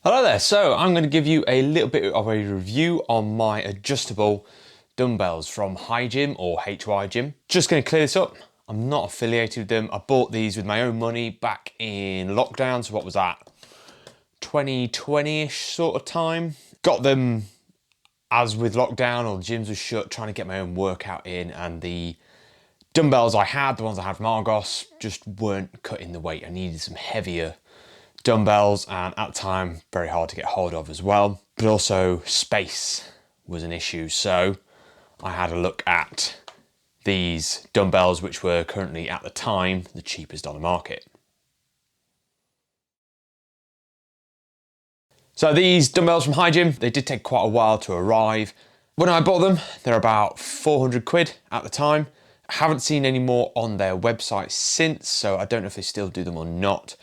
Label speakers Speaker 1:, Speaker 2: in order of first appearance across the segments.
Speaker 1: Hello there, so I'm going to give you a little bit of a review on my adjustable dumbbells from HY Gym or HY Gym. Just going to clear this up, I'm not affiliated with them. I bought these with my own money back in lockdown, so what was that? 2020-ish sort of time. Got them as with lockdown, all the gyms were shut, trying to get my own workout in, and the dumbbells I had, the ones I had from Argos, just weren't cutting the weight. I needed some heavier dumbbells, and at the time very hard to get hold of as well, but also space was an issue, so I had a look at these dumbbells, which were currently at the time the cheapest on the market. So these dumbbells from HY Gym, they did take quite a while to arrive. When I bought them, they're about 400 quid at the time. I haven't seen any more on their website since, so I don't know if they still do them or not.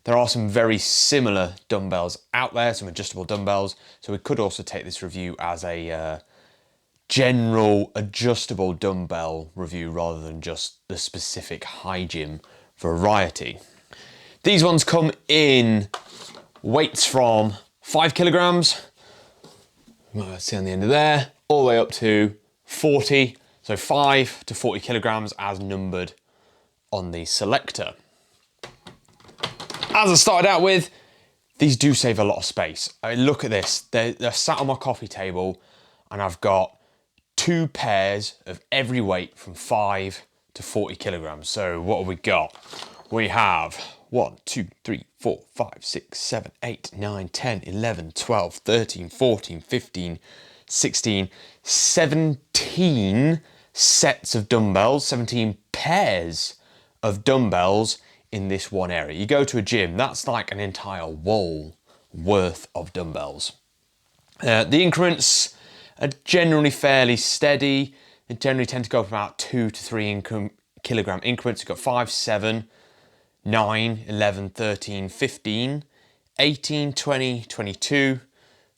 Speaker 1: There are some very similar dumbbells out there, some adjustable dumbbells, so we could also take this review as a general adjustable dumbbell review rather than just the specific HY Gym variety. These ones come in weights from 5 kilograms, you might see on the end of there, all the way up to 40, so 5 to 40 kilograms as numbered on the selector. As I started out with, these do save a lot of space. I mean, look at this, they're sat on my coffee table and I've got 2 pairs of every weight from 5 to 40 kilograms. So what have we got? We have 1, 2, 3, 4, 5, 6, 7, 8, 9, 10, 11, 12, 13, 14, 15, 16, 17 sets of dumbbells, 17 pairs of dumbbells in this one area. You go to a gym, that's like an entire wall worth of dumbbells. The increments are generally fairly steady. They generally tend to go from about 2 to 3 kilogram increments. You've got 5, 7, 9, 11, 13, 15, 18, 20, 22,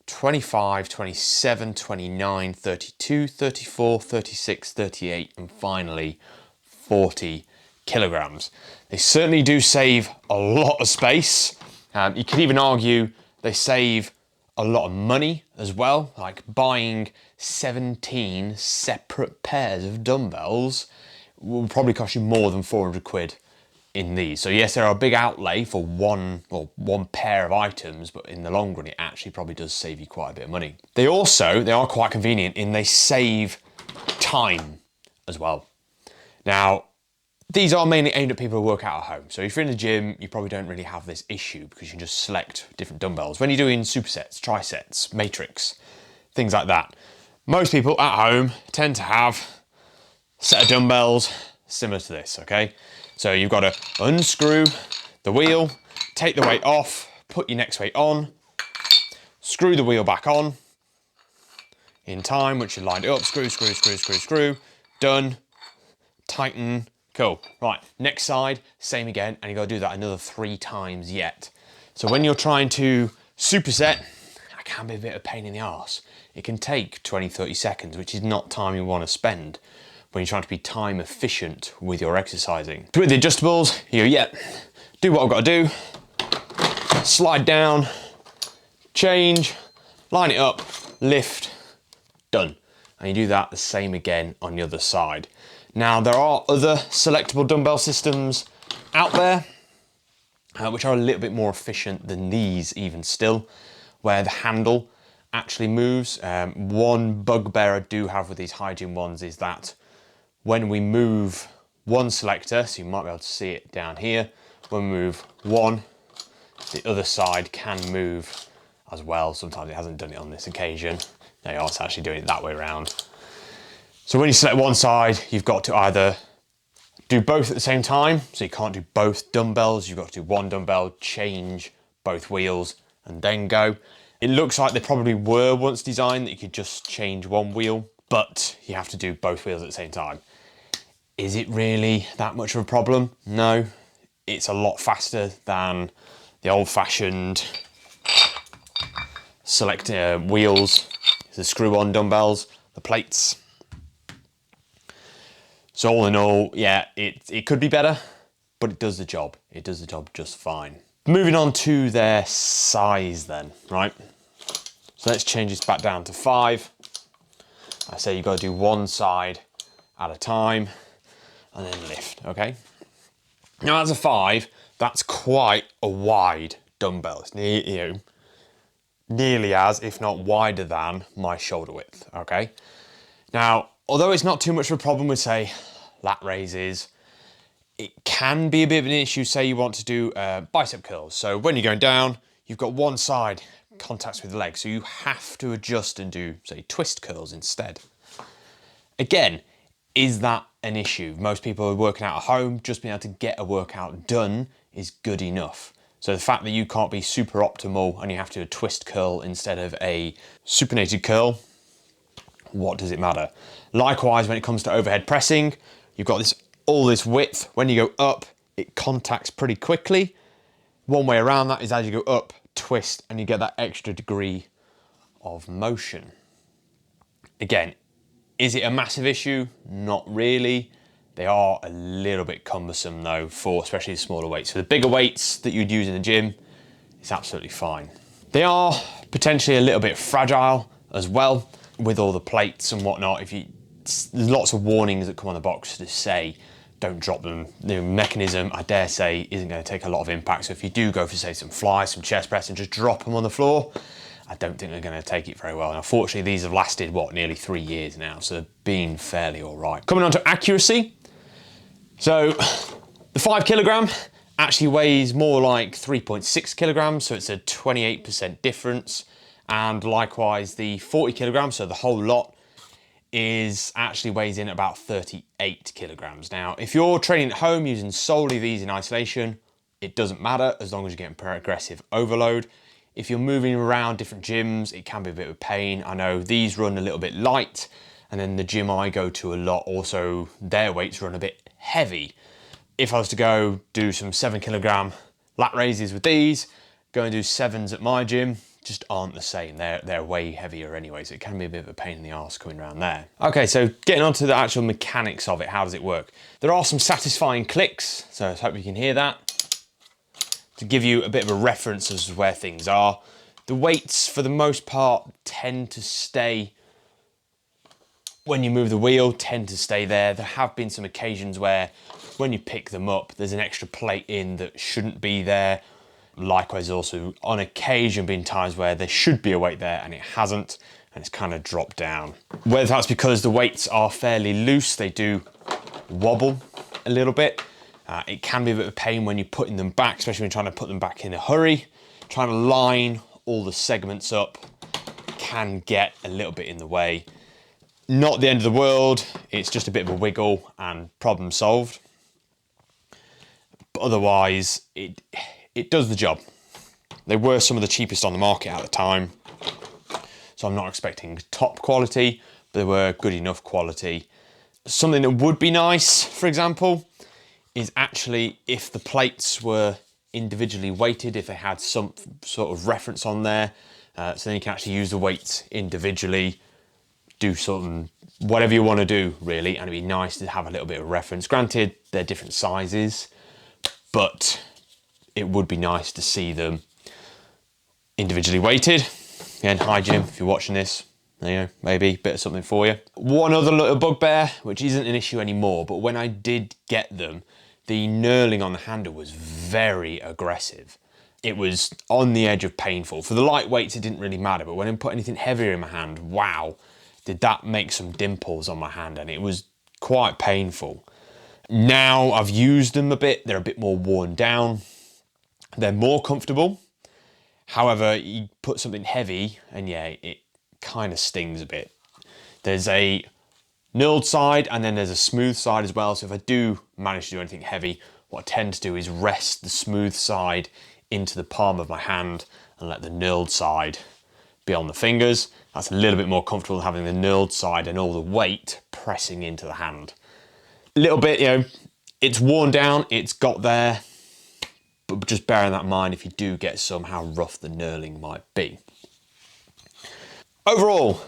Speaker 1: 25, 27, 29, 32, 34, 36, 38, and finally 40 kilograms. They certainly do save a lot of space. You could even argue they save a lot of money as well, like buying 17 separate pairs of dumbbells will probably cost you more than 400 quid in these. So yes, they're a big outlay for one pair of items, but in the long run, it actually probably does save you quite a bit of money. They are quite convenient in they save time as well. Now, these are mainly aimed at people who work out at home. So if you're in the gym, you probably don't really have this issue because you can just select different dumbbells. When you're doing supersets, trisets, matrix, things like that, most people at home tend to have a set of dumbbells similar to this, okay? So you've got to unscrew the wheel, take the weight off, put your next weight on, screw the wheel back on in time, once you lined it up, screw, screw, screw, screw, screw, done, tighten. Cool, right, next side, same again, and you gotta do that another 3 times yet. So when you're trying to superset, that can be a bit of a pain in the arse. It can take 20, 30 seconds, which is not time you wanna spend when you're trying to be time efficient with your exercising. So with the adjustables, you go, yeah, do what I've gotta do, slide down, change, line it up, lift, done. And you do that the same again on the other side. Now, there are other selectable dumbbell systems out there, which are a little bit more efficient than these even still, where the handle actually moves. One bugbear I do have with these HY Gym ones is that when we move one selector, so you might be able to see it down here, when we move one, the other side can move as well. Sometimes it hasn't done it on this occasion. There you are, it's actually doing it that way around. So when you select one side, you've got to either do both at the same time, so you can't do both dumbbells, you've got to do one dumbbell, change both wheels, and then go. It looks like they probably were once designed that you could just change one wheel, but you have to do both wheels at the same time. Is it really that much of a problem? No, it's a lot faster than the old-fashioned select wheels, the screw-on dumbbells, the plates. So all in all, yeah, it could be better, but it does the job. It does the job just fine. Moving on to their size then, right? So let's change this back down to 5. I say you've got to do one side at a time and then lift, okay? Now as a 5, that's quite a wide dumbbell. It's nearly as, if not wider than, my shoulder width, okay? Now, although it's not too much of a problem with, say, lat raises, it can be a bit of an issue, say you want to do bicep curls. So when you're going down, you've got one side contacts with the leg, so you have to adjust and do, say, twist curls instead. Again, is that an issue? Most people are working out at home, just being able to get a workout done is good enough. So the fact that you can't be super optimal and you have to do a twist curl instead of a supinated curl, what does it matter? Likewise, when it comes to overhead pressing, you've got all this width. When you go up, it contacts pretty quickly. One way around that is as you go up, twist, and you get that extra degree of motion. Again, is it a massive issue? Not really. They are a little bit cumbersome though, for especially the smaller weights. For the bigger weights that you'd use in the gym, it's absolutely fine. They are potentially a little bit fragile as well with all the plates and whatnot. There's lots of warnings that come on the box to say, don't drop them. The mechanism, I dare say, isn't going to take a lot of impact. So if you do go for, say, some flies, some chest press, and just drop them on the floor, I don't think they're going to take it very well. And unfortunately, these have lasted, nearly 3 years now, so they've been fairly all right. Coming on to accuracy. So the 5 kilogram actually weighs more like 3.6 kilograms, so it's a 28% difference. And likewise, the 40 kilograms, so the whole lot, actually weighs in about 38 kilograms. Now, if you're training at home using solely these in isolation, it doesn't matter as long as you're getting progressive overload. If you're moving around different gyms, it can be a bit of a pain. I know these run a little bit light, and then the gym I go to a lot, also their weights run a bit heavy. If I was to go do some 7 kilogram lat raises with these, go and do 7s at my gym, just aren't the same. They're way heavier anyway, so it can be a bit of a pain in the arse coming around there. Okay, so getting on to the actual mechanics of it, how does it work? There are some satisfying clicks, so I hope you can hear that. To give you a bit of a reference as to where things are, the weights for the most part tend to stay, when you move the wheel, tend to stay there. There have been some occasions where when you pick them up, there's an extra plate in that shouldn't be there. Likewise, also on occasion been times where there should be a weight there and it hasn't, and it's kind of dropped down. Whether that's because the weights are fairly loose, they do wobble a little bit. It can be a bit of a pain when you're putting them back, especially when you're trying to put them back in a hurry. Trying to line all the segments up can get a little bit in the way. Not the end of the world, it's just a bit of a wiggle and problem solved. But otherwise, it does the job. They were some of the cheapest on the market at the time, so I'm not expecting top quality, but they were good enough quality. Something that would be nice, for example, is actually if the plates were individually weighted, if they had some sort of reference on there, so then you can actually use the weights individually, do something, whatever you want to do really, and it'd be nice to have a little bit of reference. Granted, they're different sizes, but it would be nice to see them individually weighted. Again, hi Jim, if you're watching this, there you go, maybe a bit of something for you. One other little bugbear, which isn't an issue anymore, but when I did get them, the knurling on the handle was very aggressive. It was on the edge of painful. For the lightweights, it didn't really matter, but when I put anything heavier in my hand, wow, did that make some dimples on my hand, and it was quite painful. Now I've used them a bit, they're a bit more worn down. They're more comfortable. However, you put something heavy and yeah, it kind of stings a bit. There's a knurled side and then there's a smooth side as well. So if I do manage to do anything heavy, what I tend to do is rest the smooth side into the palm of my hand and let the knurled side be on the fingers. That's a little bit more comfortable than having the knurled side and all the weight pressing into the hand. A little bit, it's worn down, it's got there, but just bearing that in mind if you do get some, how rough the knurling might be. Overall,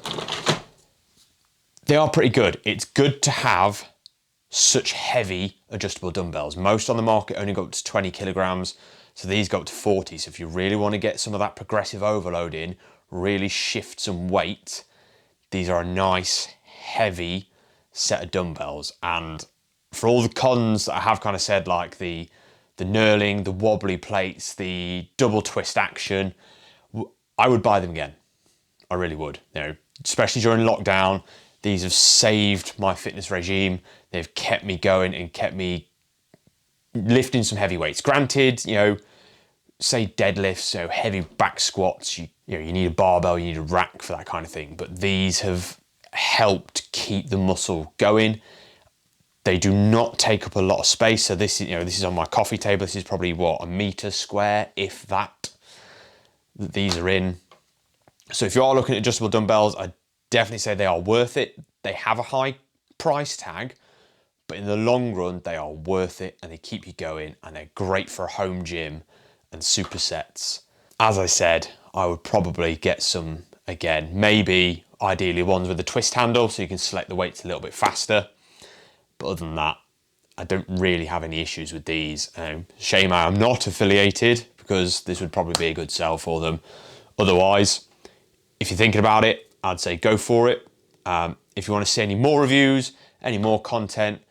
Speaker 1: they are pretty good. It's good to have such heavy adjustable dumbbells. Most on the market only go up to 20 kilograms. So these go up to 40. So if you really want to get some of that progressive overload in, really shift some weight, these are a nice, heavy set of dumbbells. And for all the cons that I have kind of said, like the knurling, the wobbly plates, the double twist action, I would buy them again. I really would. You know, especially during lockdown, these have saved my fitness regime. They've kept me going and kept me lifting some heavy weights. Granted, you know, say deadlifts, so heavy back squats, you need a barbell, you need a rack for that kind of thing. But these have helped keep the muscle going. They do not take up a lot of space. So this is on my coffee table. This is probably what, 1 meter square, if that these are in. So if you are looking at adjustable dumbbells, I definitely say they are worth it. They have a high price tag, but in the long run, they are worth it and they keep you going and they're great for a home gym and supersets. As I said, I would probably get some again, maybe ideally ones with a twist handle so you can select the weights a little bit faster. But other than that, I don't really have any issues with these. Shame I am not affiliated, because this would probably be a good sell for them. Otherwise, if you're thinking about it, I'd say go for it. If you want to see any more reviews, any more content,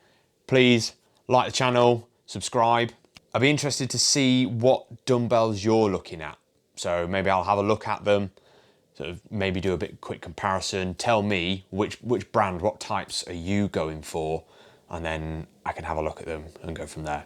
Speaker 1: please like the channel, subscribe. I'd be interested to see what dumbbells you're looking at. So maybe I'll have a look at them, sort of maybe do a bit quick comparison. Tell me which brand, what types are you going for, and then I can have a look at them and go from there.